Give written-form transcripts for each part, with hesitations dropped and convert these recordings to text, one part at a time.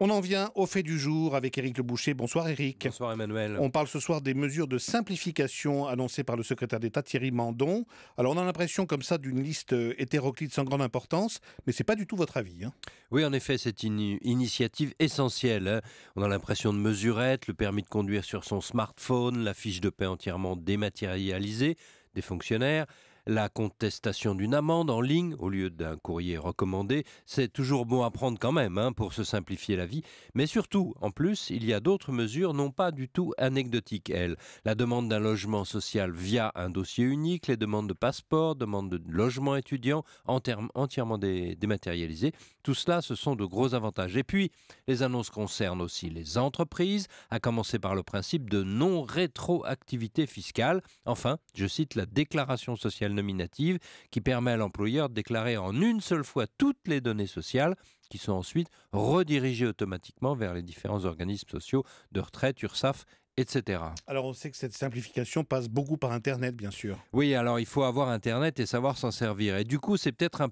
On en vient au fait du jour avec Éric Le Boucher. Bonsoir Éric. Bonsoir Emmanuel. On parle ce soir des mesures de simplification annoncées par le secrétaire d'État Thierry Mandon. Alors on a l'impression comme ça d'une liste hétéroclite sans grande importance, mais c'est pas du tout votre avis. Oui, en effet, c'est une initiative essentielle. On a l'impression de mesurettes, le permis de conduire sur son smartphone, la fiche de paie entièrement dématérialisée des fonctionnaires, la contestation d'une amende en ligne au lieu d'un courrier recommandé. C'est toujours bon à prendre quand même pour se simplifier la vie. Mais surtout, en plus, il y a d'autres mesures non pas du tout anecdotiques, elles. La demande d'un logement social via un dossier unique, les demandes de passeport, demandes de logement étudiant entièrement dématérialisées. Tout cela, ce sont de gros avantages. Et puis, les annonces concernent aussi les entreprises, à commencer par le principe de non-rétroactivité fiscale. Enfin, je cite la déclaration sociale nominative qui permet à l'employeur de déclarer en une seule fois toutes les données sociales qui sont ensuite redirigées automatiquement vers les différents organismes sociaux de retraite, URSSAF, etc. Alors on sait que cette simplification passe beaucoup par Internet, bien sûr. Oui, alors il faut avoir Internet et savoir s'en servir. Et du coup, c'est peut-être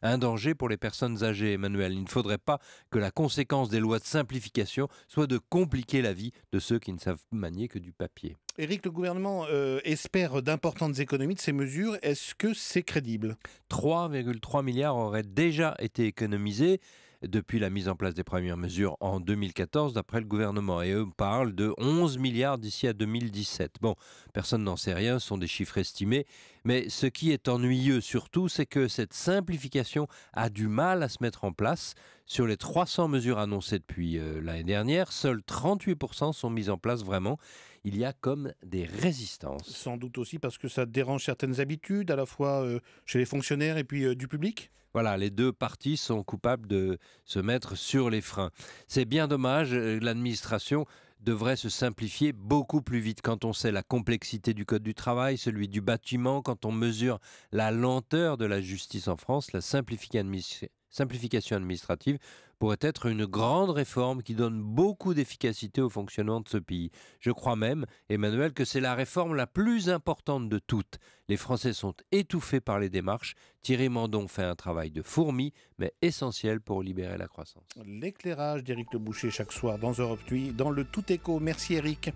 un danger pour les personnes âgées, Emmanuel. Il ne faudrait pas que la conséquence des lois de simplification soit de compliquer la vie de ceux qui ne savent manier que du papier. Éric, le gouvernement espère d'importantes économies de ces mesures. Est-ce que c'est crédible ? 3,3 milliards auraient déjà été économisés depuis la mise en place des premières mesures en 2014, d'après le gouvernement. Et eux parlent de 11 milliards d'ici à 2017. Bon, personne n'en sait rien, ce sont des chiffres estimés. Mais ce qui est ennuyeux surtout, c'est que cette simplification a du mal à se mettre en place. Sur les 300 mesures annoncées depuis l'année dernière, seuls 38% sont mises en place vraiment. Il y a comme des résistances. Sans doute aussi parce que ça dérange certaines habitudes, à la fois chez les fonctionnaires et puis du public. Voilà, les deux parties sont coupables de se mettre sur les freins. C'est bien dommage, l'administration devrait se simplifier beaucoup plus vite quand on sait la complexité du code du travail, celui du bâtiment, quand on mesure la lenteur de la justice en France, la simplification administrative pourrait être une grande réforme qui donne beaucoup d'efficacité au fonctionnement de ce pays. Je crois même, Emmanuel, que c'est la réforme la plus importante de toutes. Les Français sont étouffés par les démarches. Thierry Mandon fait un travail de fourmi, mais essentiel pour libérer la croissance. L'éclairage d'Éric Le Boucher chaque soir dans Europe Nuit, dans le Tout Écho. Merci Éric.